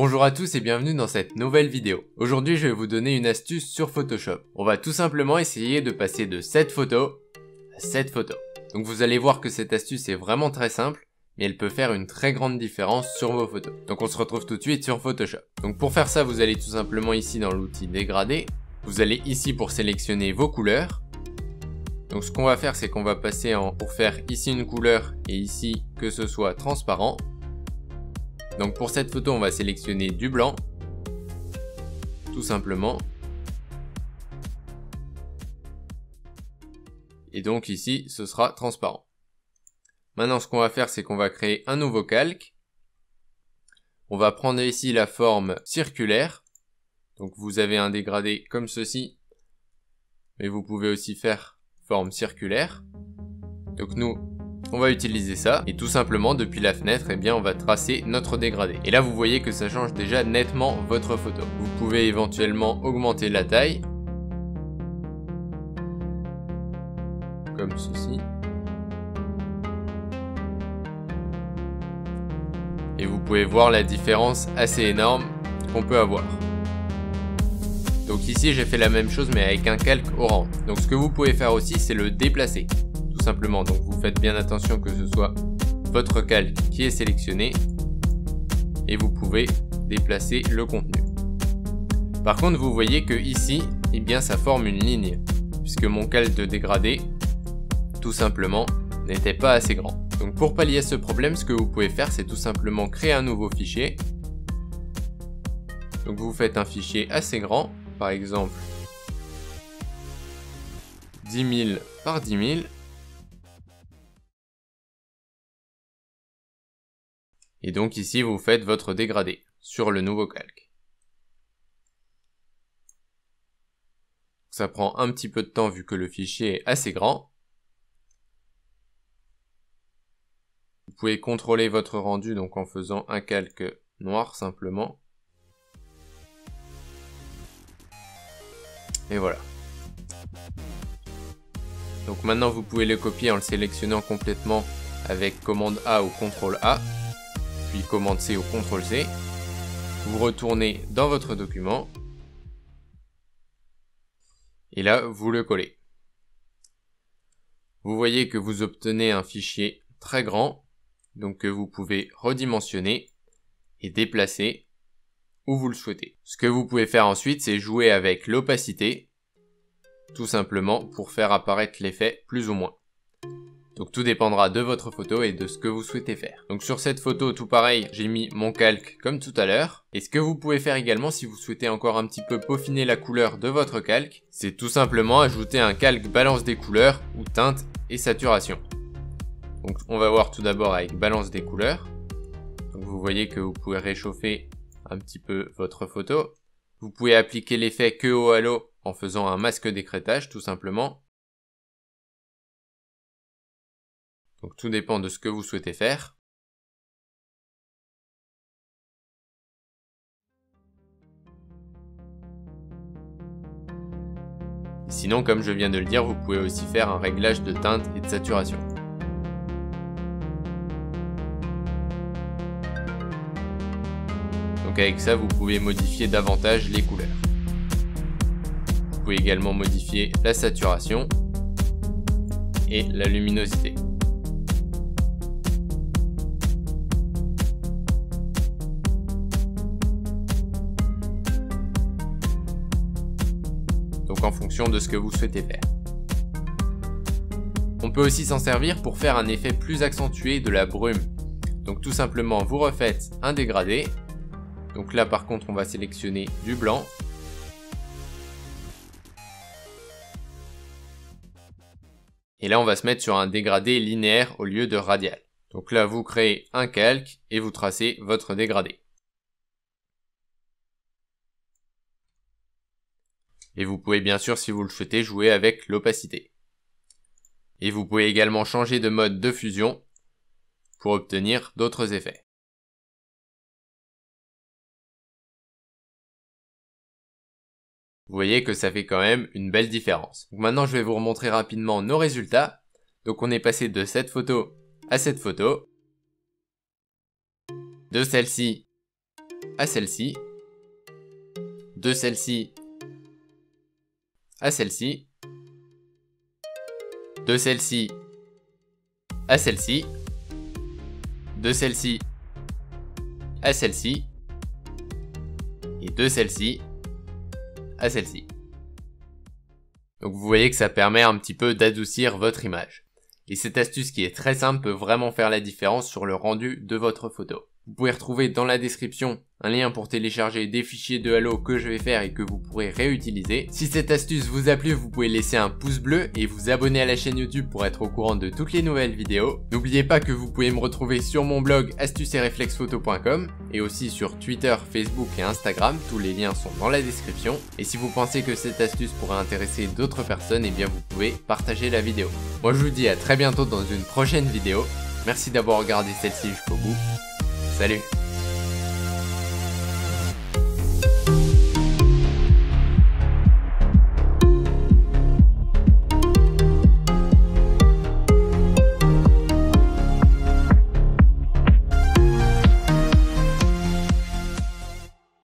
Bonjour à tous et bienvenue dans cette nouvelle vidéo. Aujourd'hui je vais vous donner une astuce sur Photoshop. On va tout simplement essayer de passer de cette photo à cette photo. Donc vous allez voir que cette astuce est vraiment très simple, mais elle peut faire une très grande différence sur vos photos. Donc on se retrouve tout de suite sur Photoshop. Donc pour faire ça, vous allez tout simplement ici dans l'outil dégradé. Vous allez ici pour sélectionner vos couleurs. Donc ce qu'on va faire, c'est qu'on va passer pour faire ici une couleur et ici que ce soit transparent. Donc pour cette photo, on va sélectionner du blanc, tout simplement. Et donc ici, ce sera transparent. Maintenant, ce qu'on va faire, c'est qu'on va créer un nouveau calque. On va prendre ici la forme circulaire. Donc vous avez un dégradé comme ceci, mais vous pouvez aussi faire forme circulaire. Donc nous, on va utiliser ça et tout simplement depuis la fenêtre, eh bien on va tracer notre dégradé. Et là vous voyez que ça change déjà nettement votre photo. Vous pouvez éventuellement augmenter la taille comme ceci. Et vous pouvez voir la différence assez énorme qu'on peut avoir. Donc ici j'ai fait la même chose mais avec un calque orange. Donc ce que vous pouvez faire aussi, c'est le déplacer. Tout simplement, donc vous faites bien attention que ce soit votre calque qui est sélectionné et vous pouvez déplacer le contenu. Par contre, vous voyez que ici, eh bien ça forme une ligne puisque mon calque de dégradé, tout simplement, n'était pas assez grand. Donc pour pallier à ce problème, ce que vous pouvez faire, c'est tout simplement créer un nouveau fichier. Donc vous faites un fichier assez grand, par exemple 10 000 par 10 000. Et donc ici, vous faites votre dégradé sur le nouveau calque. Ça prend un petit peu de temps vu que le fichier est assez grand. Vous pouvez contrôler votre rendu donc en faisant un calque noir simplement. Et voilà. Donc maintenant, vous pouvez le copier en le sélectionnant complètement avec commande A ou CTRL A. Puis commande C ou CTRL C, vous retournez dans votre document, et là, vous le collez. Vous voyez que vous obtenez un fichier très grand, donc que vous pouvez redimensionner et déplacer où vous le souhaitez. Ce que vous pouvez faire ensuite, c'est jouer avec l'opacité, tout simplement pour faire apparaître l'effet plus ou moins. Donc tout dépendra de votre photo et de ce que vous souhaitez faire. Donc sur cette photo, tout pareil, j'ai mis mon calque comme tout à l'heure. Et ce que vous pouvez faire également si vous souhaitez encore un petit peu peaufiner la couleur de votre calque, c'est tout simplement ajouter un calque balance des couleurs ou teinte et saturation. Donc on va voir tout d'abord avec balance des couleurs. Donc vous voyez que vous pouvez réchauffer un petit peu votre photo. Vous pouvez appliquer l'effet queue au halo en faisant un masque d'écrêtage tout simplement. Donc tout dépend de ce que vous souhaitez faire. Sinon, comme je viens de le dire, vous pouvez aussi faire un réglage de teinte et de saturation. Donc avec ça, vous pouvez modifier davantage les couleurs. Vous pouvez également modifier la saturation et la luminosité. Donc en fonction de ce que vous souhaitez faire. On peut aussi s'en servir pour faire un effet plus accentué de la brume. Donc tout simplement, vous refaites un dégradé. Donc là par contre, on va sélectionner du blanc. Et là, on va se mettre sur un dégradé linéaire au lieu de radial. Donc là, vous créez un calque et vous tracez votre dégradé. Et vous pouvez bien sûr, si vous le souhaitez, jouer avec l'opacité. Et vous pouvez également changer de mode de fusion pour obtenir d'autres effets. Vous voyez que ça fait quand même une belle différence. Donc maintenant, je vais vous remontrer rapidement nos résultats. Donc on est passé de cette photo à cette photo. De celle-ci à celle-ci, de celle-ci à celle-ci, de celle-ci à celle-ci, de celle-ci à celle-ci, et de celle-ci à celle-ci. Donc vous voyez que ça permet un petit peu d'adoucir votre image. Et cette astuce qui est très simple peut vraiment faire la différence sur le rendu de votre photo. Vous pouvez retrouver dans la description un lien pour télécharger des fichiers de Halo que je vais faire et que vous pourrez réutiliser. Si cette astuce vous a plu, vous pouvez laisser un pouce bleu et vous abonner à la chaîne YouTube pour être au courant de toutes les nouvelles vidéos. N'oubliez pas que vous pouvez me retrouver sur mon blog astucesetréflexphoto.com et aussi sur Twitter, Facebook et Instagram, tous les liens sont dans la description. Et si vous pensez que cette astuce pourrait intéresser d'autres personnes, eh bien vous pouvez partager la vidéo. Moi je vous dis à très bientôt dans une prochaine vidéo. Merci d'avoir regardé celle-ci jusqu'au bout. Salut!